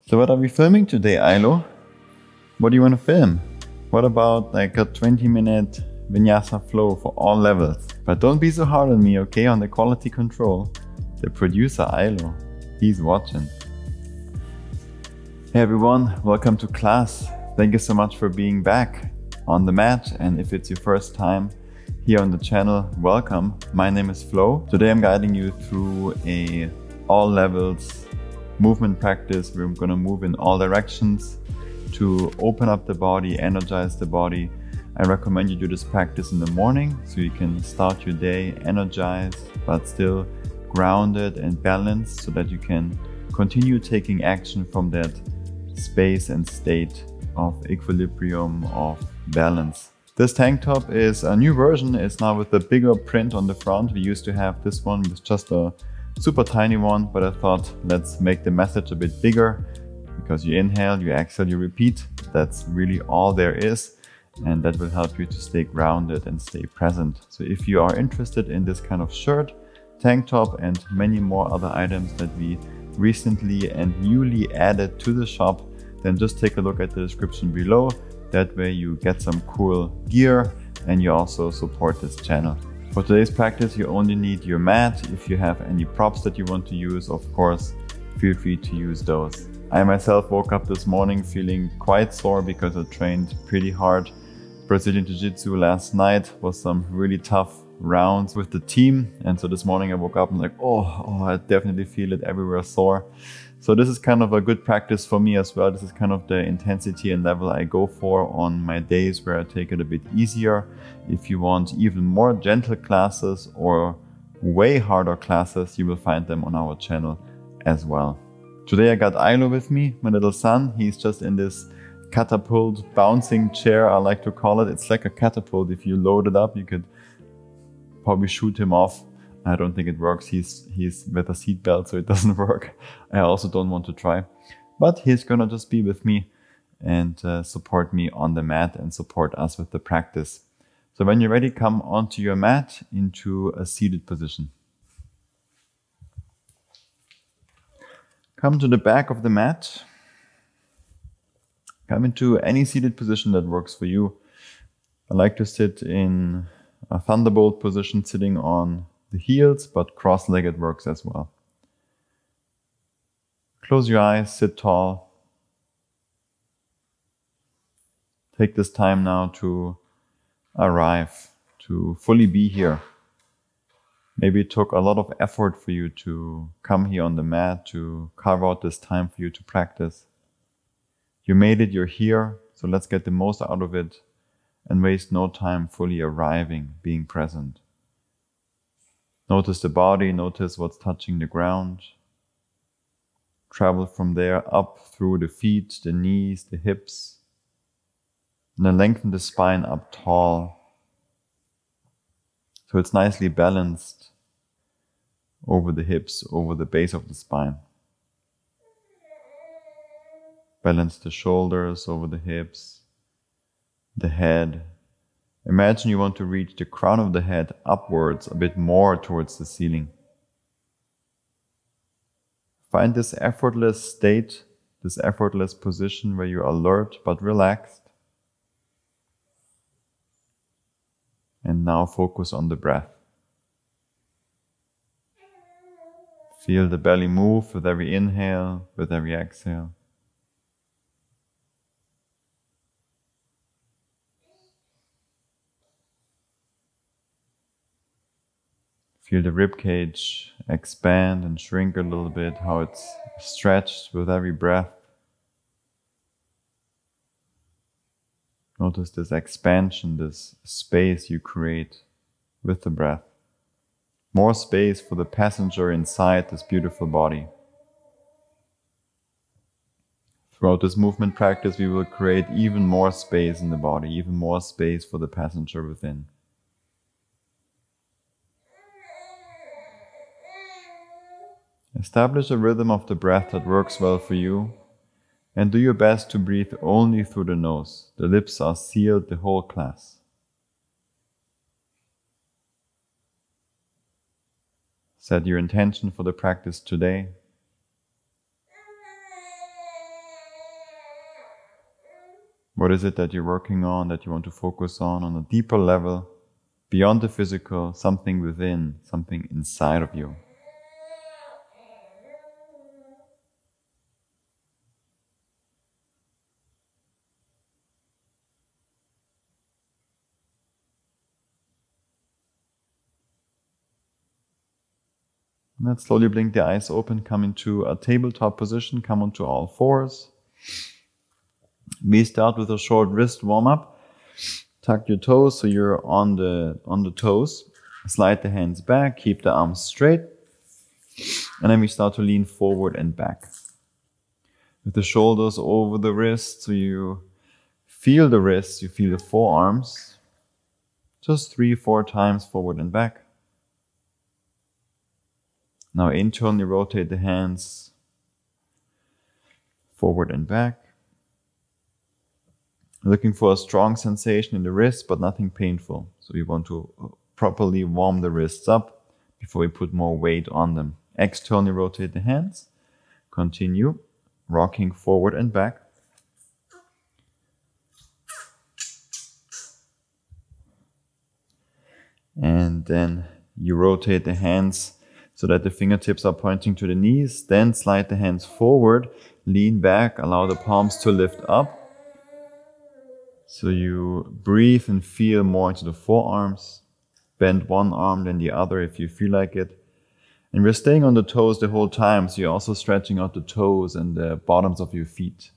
So what are we filming today, Ailo? What do you want to film? What about like a 20-minute vinyasa flow for all levels? But don't be so hard on me, okay, on the quality control. The producer, Ailo, he's watching. Hey everyone, welcome to class. Thank you so much for being back on the mat. And if it's your first time here on the channel, welcome. My name is Flo. Today I'm guiding you through a all levels movement practice. We're going to move in all directions to open up the body, energize the body. I recommend you do this practice in the morning so you can start your day energized but still grounded and balanced, so that you can continue taking action from that space and state of equilibrium, of balance. This tank top is a new version. It's now with a bigger print on the front. We used to have this one with just a super tiny one, but I thought let's make the message a bit bigger, because you inhale, you exhale, you repeat. That's really all there is, and that will help you to stay grounded and stay present. So if you are interested in this kind of shirt, tank top, and many more other items that we recently and newly added to the shop, then just take a look at the description below. That way you get some cool gear and you also support this channel. For today's practice, you only need your mat. If you have any props that you want to use, of course, feel free to use those. I myself woke up this morning feeling quite sore because I trained pretty hard Brazilian Jiu-Jitsu last night. Was some really tough rounds with the team. And so this morning I woke up and like, oh, I definitely feel it everywhere sore. So this is kind of a good practice for me as well. This is kind of the intensity and level I go for on my days where I take it a bit easier. If you want even more gentle classes or way harder classes, you will find them on our channel as well. Today I got Ailo with me, my little son. He's just in this catapult bouncing chair, I like to call it. It's like a catapult. If you load it up, you could probably shoot him off. I don't think it works. He's with a seatbelt, so it doesn't work. I also don't want to try. But he's gonna just be with me and support me on the mat and support us with the practice. So when you're ready, come onto your mat into a seated position. Come to the back of the mat. Come into any seated position that works for you. I like to sit in a thunderbolt position, sitting on the heels, but cross-legged works as well. Close your eyes, sit tall. Take this time now to arrive, to fully be here. Maybe it took a lot of effort for you to come here on the mat, to carve out this time for you to practice. You made it, you're here, so let's get the most out of it and waste no time fully arriving, being present. Notice the body, notice what's touching the ground. Travel from there up through the feet, the knees, the hips. And then lengthen the spine up tall, so it's nicely balanced over the hips, over the base of the spine. Balance the shoulders over the hips, the head. Imagine you want to reach the crown of the head upwards, a bit more towards the ceiling. Find this effortless state, this effortless position where you're alert but relaxed. And now focus on the breath. Feel the belly move with every inhale, with every exhale. Feel the ribcage expand and shrink a little bit, how it's stretched with every breath. Notice this expansion, this space you create with the breath. More space for the passenger inside this beautiful body. Throughout this movement practice, we will create even more space in the body, even more space for the passenger within. Establish a rhythm of the breath that works well for you, and do your best to breathe only through the nose. The lips are sealed the whole class. Set your intention for the practice today. What is it that you're working on, that you want to focus on a deeper level, beyond the physical, something within, something inside of you? Let's slowly blink the eyes open, come into a tabletop position, come onto all fours. We start with a short wrist warm-up. Tuck your toes so you're on the toes. Slide the hands back, keep the arms straight. And then we start to lean forward and back. With the shoulders over the wrists, so you feel the wrists, you feel the forearms. Just 3-4 times forward and back. Now internally rotate the hands forward and back. Looking for a strong sensation in the wrist, but nothing painful. So we want to properly warm the wrists up before we put more weight on them. Externally rotate the hands. Continue rocking forward and back. And then you rotate the hands so that the fingertips are pointing to the knees. Then slide the hands forward, lean back, allow the palms to lift up. So you breathe and feel more into the forearms. Bend one arm, then the other if you feel like it. And we're staying on the toes the whole time, so you're also stretching out the toes and the bottoms of your feet.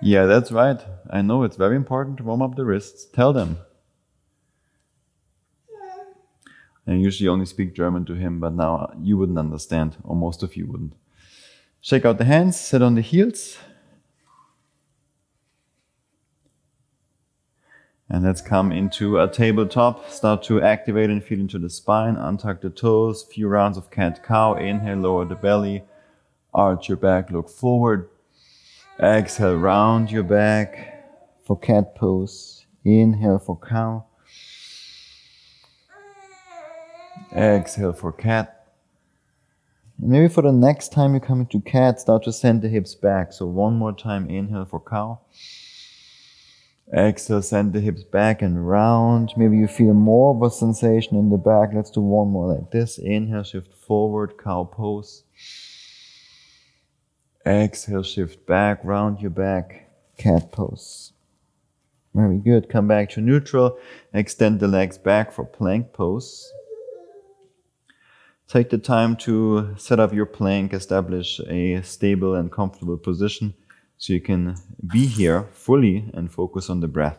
Yeah, that's right. I know it's very important to warm up the wrists. Tell them. I usually only speak German to him, but now you wouldn't understand, or most of you wouldn't. Shake out the hands, sit on the heels. And let's come into a tabletop. Start to activate and feel into the spine. Untuck the toes, few rounds of cat-cow. Inhale, lower the belly. Arch your back, look forward. Exhale, round your back for cat pose. Inhale for cow. Exhale for cat. And maybe for the next time you come into cat, start to send the hips back. So one more time, inhale for cow. Exhale, send the hips back and round. Maybe you feel more of a sensation in the back. Let's do one more like this. Inhale, shift forward, cow pose. Exhale, shift back, round your back, cat pose. Very good. Come back to neutral. Extend the legs back for plank pose. Take the time to set up your plank, establish a stable and comfortable position so you can be here fully and focus on the breath.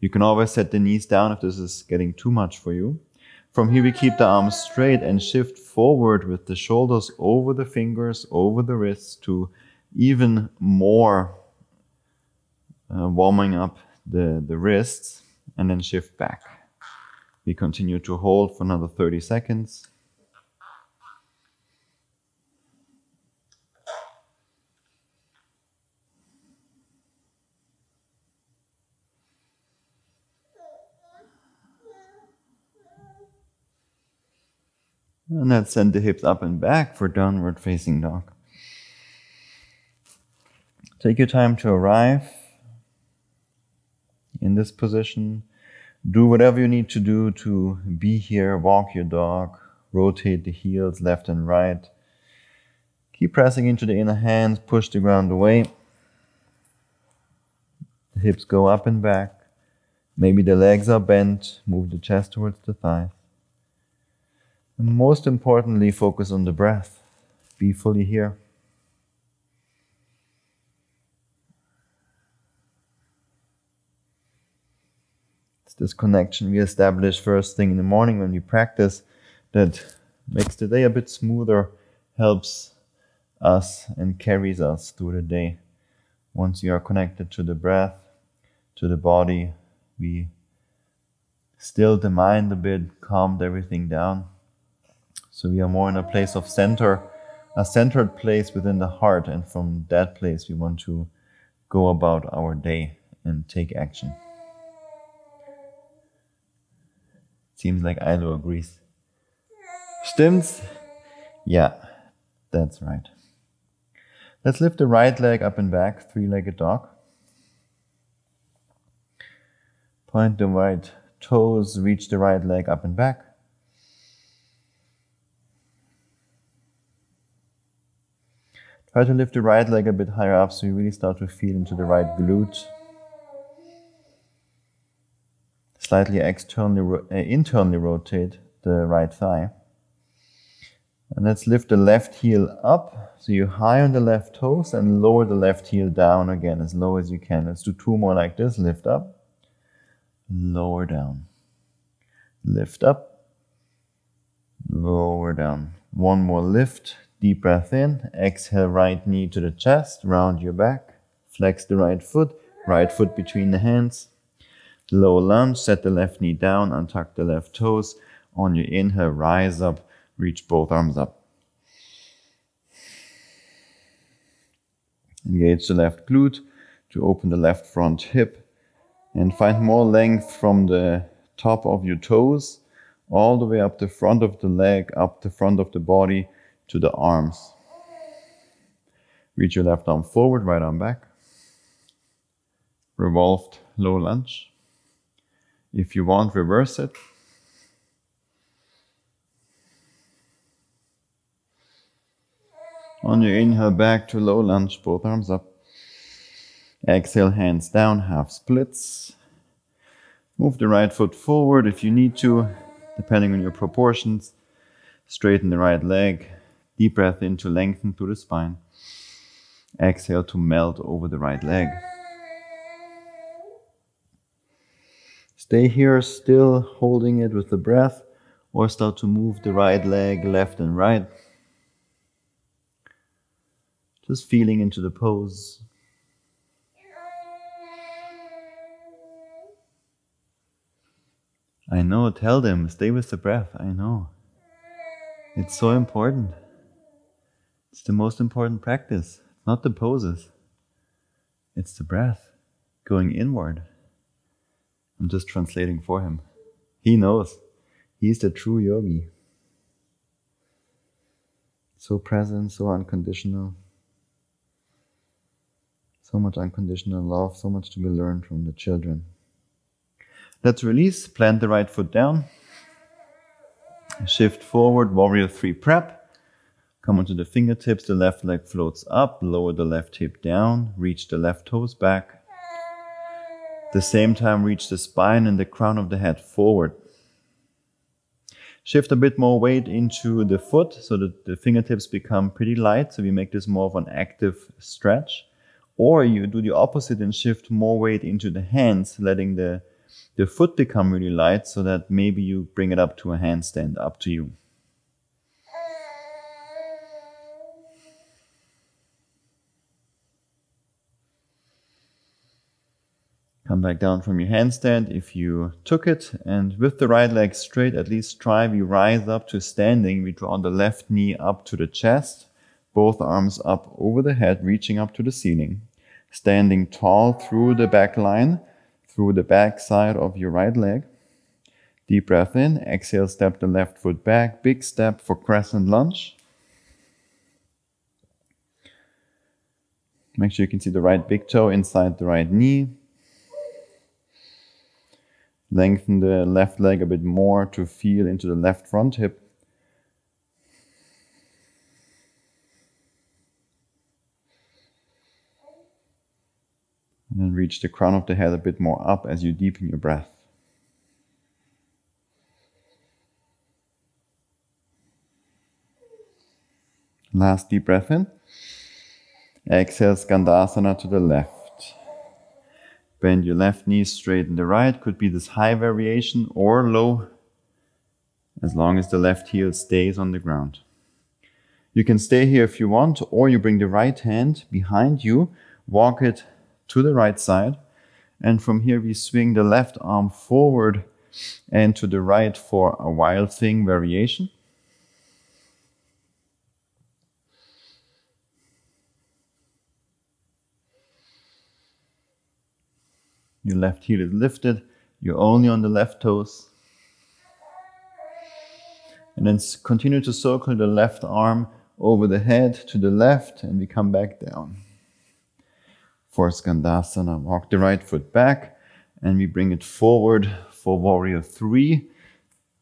You can always set the knees down if this is getting too much for you. From here we keep the arms straight and shift forward with the shoulders over the fingers, over the wrists to even more warming up the wrists, and then shift back. We continue to hold for another 30 seconds. And let's send the hips up and back for downward facing dog. Take your time to arrive in this position. Do whatever you need to do to be here. Walk your dog. Rotate the heels left and right. Keep pressing into the inner hands. Push the ground away. The hips go up and back. Maybe the legs are bent. Move the chest towards the thighs. And most importantly, focus on the breath. Be fully here. It's this connection we establish first thing in the morning when we practice that makes the day a bit smoother, helps us and carries us through the day. Once you are connected to the breath, to the body, we stilled the mind a bit, calmed everything down. So we are more in a place of center, a centered place within the heart, and from that place we want to go about our day and take action. Seems like Ailo agrees. Stimmt's? Yeah, that's right. Let's lift the right leg up and back, three-legged dog. Point the right toes, reach the right leg up and back. Try to lift the right leg a bit higher up so you really start to feel into the right glute. Slightly internally rotate the right thigh. And let's lift the left heel up. So you're high on the left toes and lower the left heel down again as low as you can. Let's do two more like this. Lift up, lower down. Lift up, lower down. One more lift. Deep breath in. Exhale, right knee to the chest. Round your back. Flex the right foot between the hands. Low lunge, set the left knee down, untuck the left toes. On your inhale, rise up, reach both arms up. Engage the left glute to open the left front hip and find more length from the top of your toes all the way up the front of the leg, up the front of the body to the arms. Reach your left arm forward, right arm back. Revolved low lunge. If you want, reverse it. On your inhale, back to low lunge, both arms up. Exhale, hands down, half splits. Move the right foot forward if you need to, depending on your proportions. Straighten the right leg. Deep breath in to lengthen through the spine. Exhale to melt over the right leg. Stay here, still holding it with the breath, or start to move the right leg left and right. Just feeling into the pose. I know, tell them, stay with the breath, I know. It's so important. It's the most important practice, not the poses. It's the breath, going inward. I'm just translating for him. He knows. He's the true yogi. So present, so unconditional. So much unconditional love, so much to be learned from the children. Let's release, plant the right foot down. Shift forward, warrior 3 prep. Come onto the fingertips, the left leg floats up, lower the left hip down, reach the left toes back. At the same time, reach the spine and the crown of the head forward. Shift a bit more weight into the foot so that the fingertips become pretty light, so we make this more of an active stretch. Or you do the opposite and shift more weight into the hands, letting the foot become really light so that maybe you bring it up to a handstand, up to you. Come back down from your handstand if you took it, and with the right leg straight, at least try, we rise up to standing. We draw the left knee up to the chest, both arms up over the head, reaching up to the ceiling. Standing tall through the back line, through the back side of your right leg. Deep breath in, exhale, step the left foot back, big step for crescent lunge. Make sure you can see the right big toe inside the right knee. Lengthen the left leg a bit more to feel into the left front hip. And then reach the crown of the head a bit more up as you deepen your breath. Last deep breath in. Exhale, Skandasana to the left. Bend your left knee, straighten the right. Could be this high variation or low, as long as the left heel stays on the ground. You can stay here if you want, or you bring the right hand behind you, walk it to the right side, and from here we swing the left arm forward and to the right for a wild thing variation. Your left heel is lifted, you're only on the left toes. And then continue to circle the left arm over the head to the left, and we come back down. For Skandasana, walk the right foot back, and we bring it forward for Warrior 3.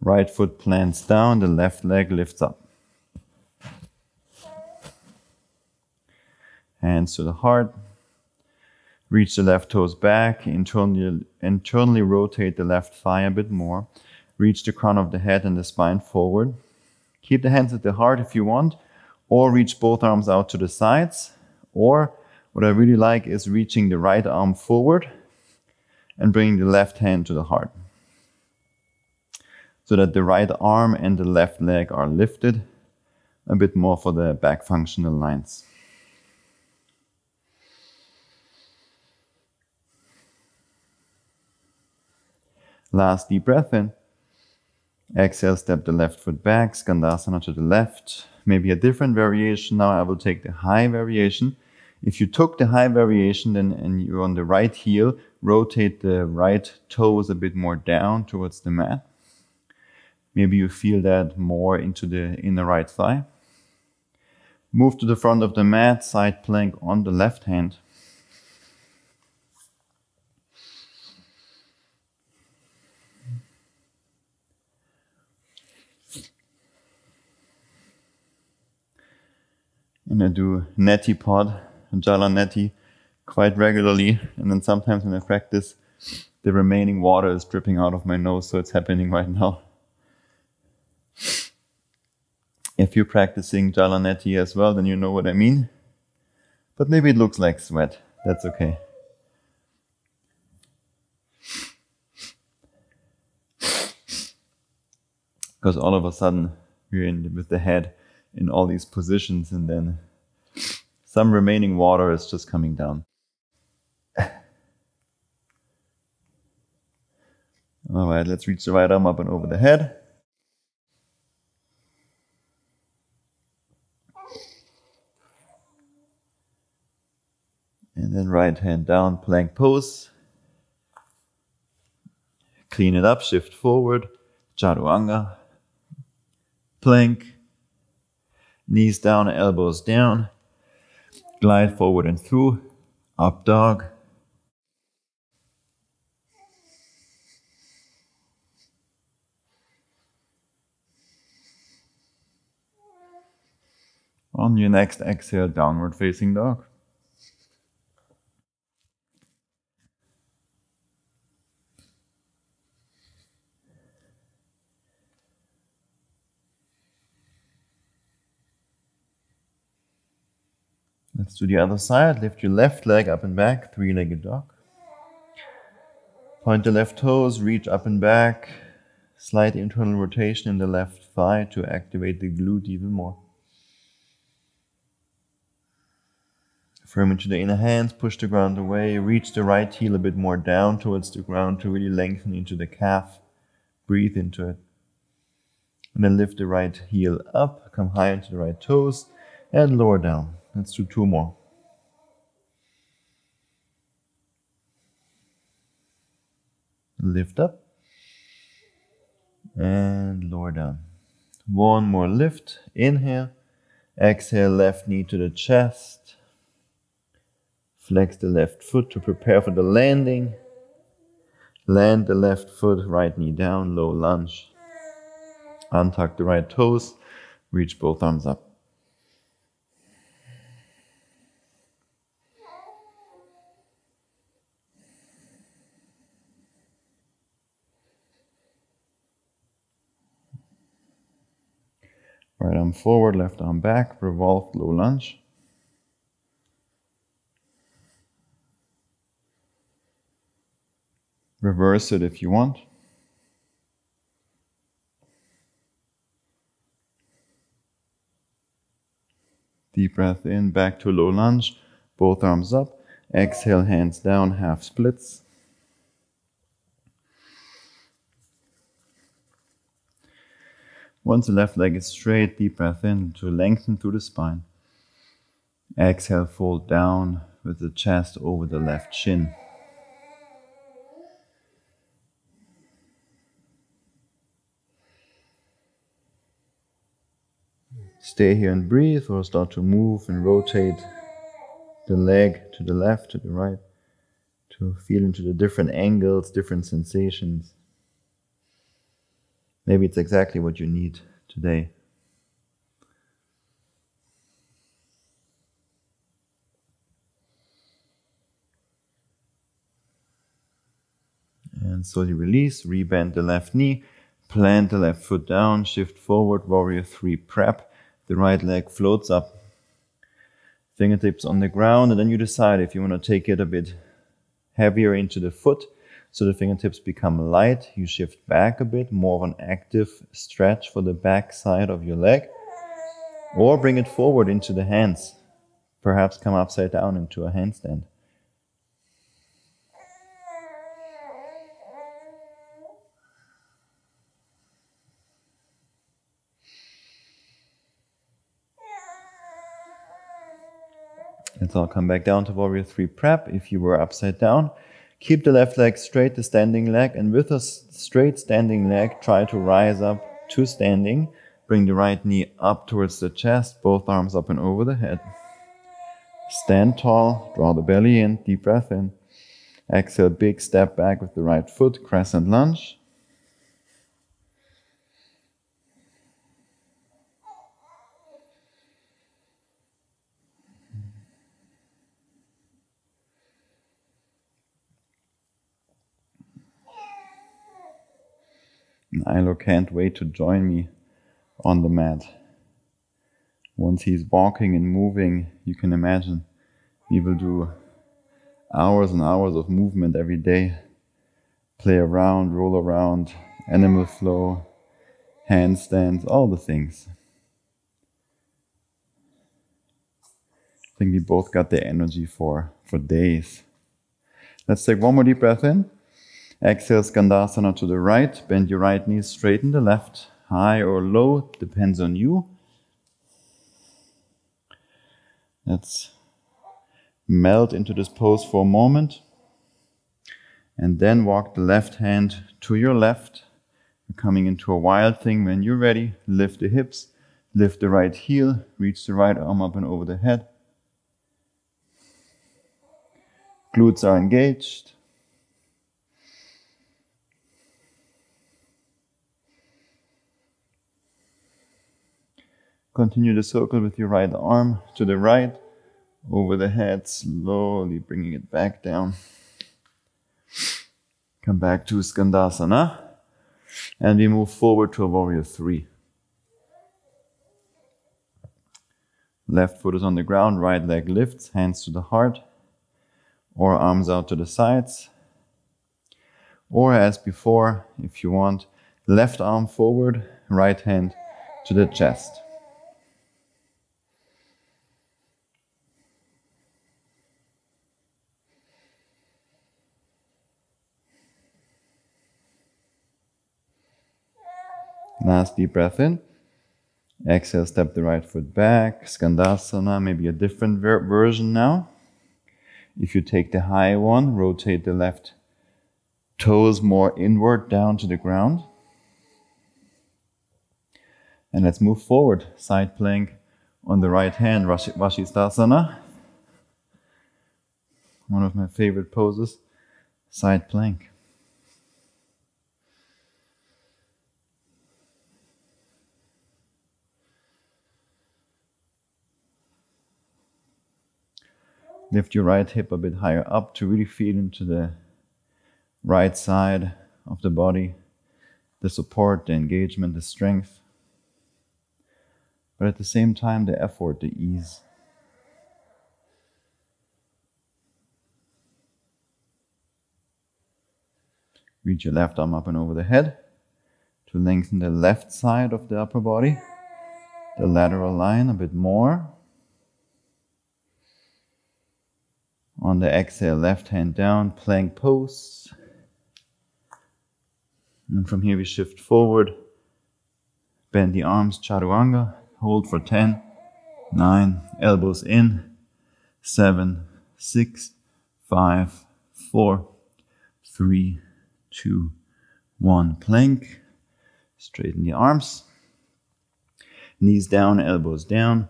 Right foot plants down, the left leg lifts up. Hands to the heart. Reach the left toes back, internally rotate the left thigh a bit more. Reach the crown of the head and the spine forward. Keep the hands at the heart if you want, or reach both arms out to the sides. Or what I really like is reaching the right arm forward and bringing the left hand to the heart, so that the right arm and the left leg are lifted a bit more for the back functional lines. Last deep breath in. Exhale, step the left foot back, Skandasana to the left. Maybe a different variation. Now I will take the high variation. If you took the high variation and you're on the right heel, rotate the right toes a bit more down towards the mat. Maybe you feel that more into the inner right thigh. Move to the front of the mat, side plank on the left hand. And I do neti pod, Jala neti, quite regularly. And then sometimes when I practice, the remaining water is dripping out of my nose, so it's happening right now. If you're practicing Jala neti as well, then you know what I mean. But maybe it looks like sweat. That's okay. Because all of a sudden, we're in with the head in all these positions, and then some remaining water is just coming down. All right, let's reach the right arm up and over the head. And then right hand down, plank pose. Clean it up, shift forward, Chaturanga. Plank. Knees down, elbows down. Glide forward and through. Up dog. On your next exhale, downward facing dog. Let's do the other side. Lift your left leg up and back, three-legged dog. Point the left toes, reach up and back. Slight internal rotation in the left thigh to activate the glute even more. Firm into the inner hands, push the ground away. Reach the right heel a bit more down towards the ground to really lengthen into the calf. Breathe into it. And then lift the right heel up, come high into the right toes, and lower down. Let's do two more. Lift up and lower down. One more lift. Inhale. Exhale, left knee to the chest. Flex the left foot to prepare for the landing. Land the left foot, right knee down, low lunge. Untuck the right toes. Reach both arms up. Right arm forward, left arm back, revolve, low lunge. Reverse it if you want. Deep breath in, back to low lunge, both arms up. Exhale, hands down, half splits. Once the left leg is straight, deep breath in to lengthen through the spine. Exhale, fold down with the chest over the left shin. stay here and breathe, or start to move and rotate the leg to the left, to the right, to feel into the different angles, different sensations. Maybe it's exactly what you need today. And slowly release, rebend the left knee, plant the left foot down, shift forward, warrior 3 prep. The right leg floats up, fingertips on the ground, and then you decide if you want to take it a bit heavier into the foot, so the fingertips become light. You shift back a bit, more of an active stretch for the back side of your leg, or bring it forward into the hands. Perhaps come upside down into a handstand. Let's all come back down to warrior 3 prep. If you were upside down, keep the left leg straight, the standing leg, and with a straight standing leg, try to rise up to standing. Bring the right knee up towards the chest, both arms up and over the head. Stand tall, draw the belly in, deep breath in. Exhale, big step back with the right foot, crescent lunge. Ilo can't wait to join me on the mat. Once he's walking and moving, you can imagine we will do hours and hours of movement every day. Play around, roll around, animal flow, handstands, all the things. I think we both got the energy for days. Let's take one more deep breath in. Exhale, Skandasana to the right. Bend your right knee, straighten the left. High or low, depends on you. Let's melt into this pose for a moment. And then walk the left hand to your left. You're coming into a wild thing. When you're ready, lift the hips, lift the right heel, reach the right arm up and over the head. Glutes are engaged. Continue the circle with your right arm to the right, over the head, slowly bringing it back down. Come back to Skandasana, and we move forward to a warrior 3. Left foot is on the ground, right leg lifts, hands to the heart, or arms out to the sides. Or as before, if you want, left arm forward, right hand to the chest. Last deep breath in. Exhale, step the right foot back. Skandasana, maybe a different version now. If you take the high one, rotate the left toes more inward down to the ground. And let's move forward. Side plank on the right hand, Vashisthasana. One of my favorite poses, side plank. Lift your right hip a bit higher up to really feel into the right side of the body, the support, the engagement, the strength, but at the same time the effort, the ease. Reach your left arm up and over the head to lengthen the left side of the upper body, the lateral line a bit more. On the exhale, left hand down, plank pose. And from here we shift forward. Bend the arms, Chaturanga. Hold for 10, 9, elbows in, 7, 6, 5, 4, 3, 2, 1. Plank. Straighten the arms. Knees down, elbows down.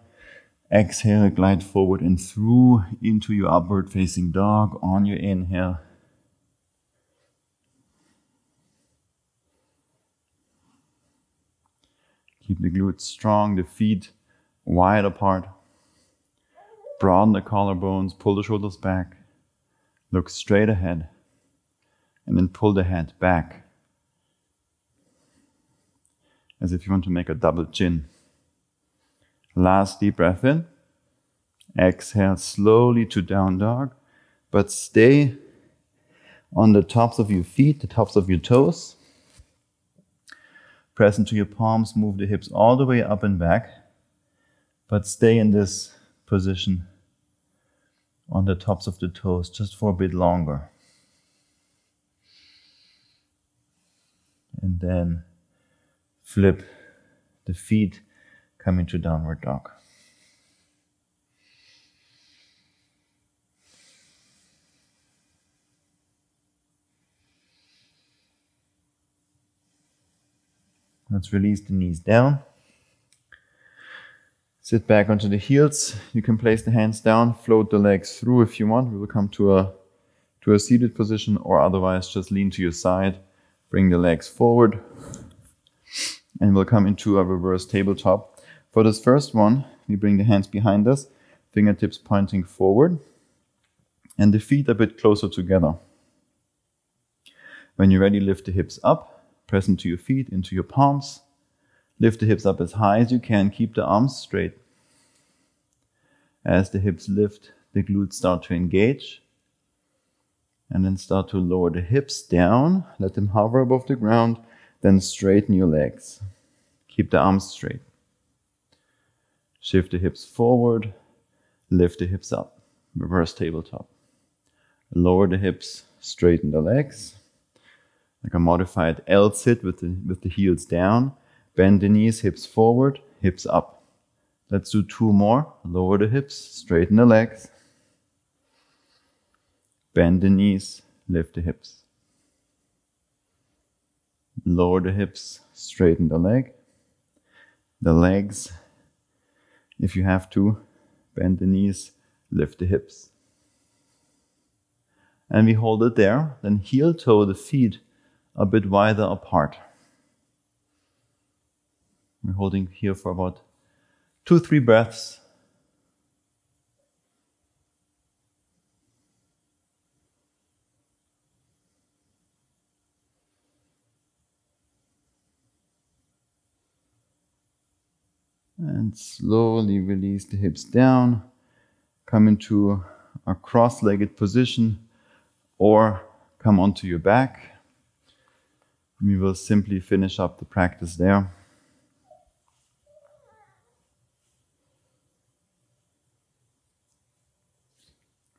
Exhale, glide forward and through into your upward facing dog on your inhale. Keep the glutes strong, the feet wide apart. Broaden the collarbones, pull the shoulders back. Look straight ahead. And then pull the head back. As if you want to make a double chin. Last deep breath in. Exhale slowly to down dog. But stay on the tops of your feet, the tops of your toes. Press into your palms, move the hips all the way up and back. But stay in this position on the tops of the toes just for a bit longer. And then flip the feet, come into downward dog. Let's release the knees down. Sit back onto the heels. You can place the hands down, float the legs through if you want. We will come to a seated position, or otherwise just lean to your side. Bring the legs forward. And we'll come into a reverse tabletop. For this first one, we bring the hands behind us, fingertips pointing forward, and the feet a bit closer together. When you're ready, lift the hips up. Press into your feet, into your palms. Lift the hips up as high as you can. Keep the arms straight. As the hips lift, the glutes start to engage. And then start to lower the hips down. Let them hover above the ground. Then straighten your legs. Keep the arms straight. Shift the hips forward. Lift the hips up. Reverse tabletop. Lower the hips, straighten the legs. Like a modified L sit with the heels down. Bend the knees, hips forward, hips up. Let's do 2 more. Lower the hips, straighten the legs. Bend the knees, lift the hips. Lower the hips, straighten the leg. The legs, if you have to, bend the knees, lift the hips. And we hold it there. Then heel toe the feet a bit wider apart. We're holding here for about 2-3 breaths. And slowly release the hips down. Come into a cross-legged position or come onto your back. We will simply finish up the practice there.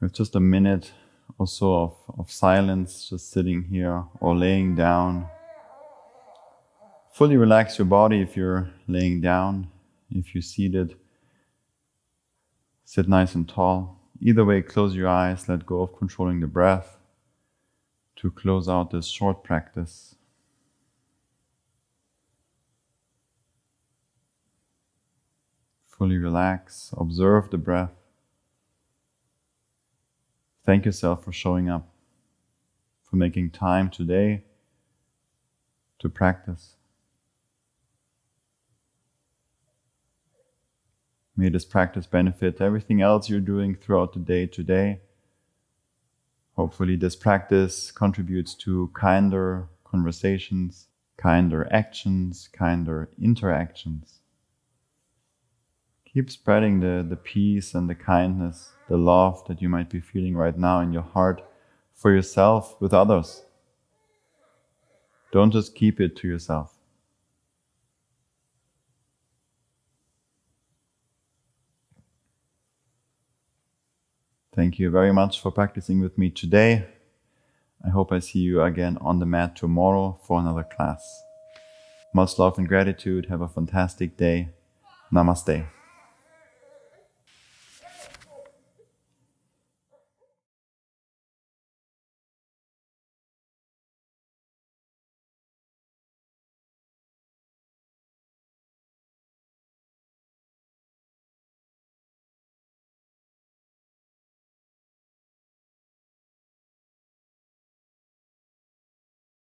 With just a minute or so of silence, just sitting here or laying down. Fully relax your body if you're laying down. If you're seated, sit nice and tall. Either way, close your eyes, let go of controlling the breath to close out this short practice. Fully relax, observe the breath. Thank yourself for showing up, for making time today to practice. May this practice benefit everything else you're doing throughout the day today. Hopefully this practice contributes to kinder conversations, kinder actions, kinder interactions. Keep spreading the peace and the kindness, the love that you might be feeling right now in your heart for yourself with others. Don't just keep it to yourself. Thank you very much for practicing with me today. I hope I see you again on the mat tomorrow for another class. Much love and gratitude. Have a fantastic day. Namaste.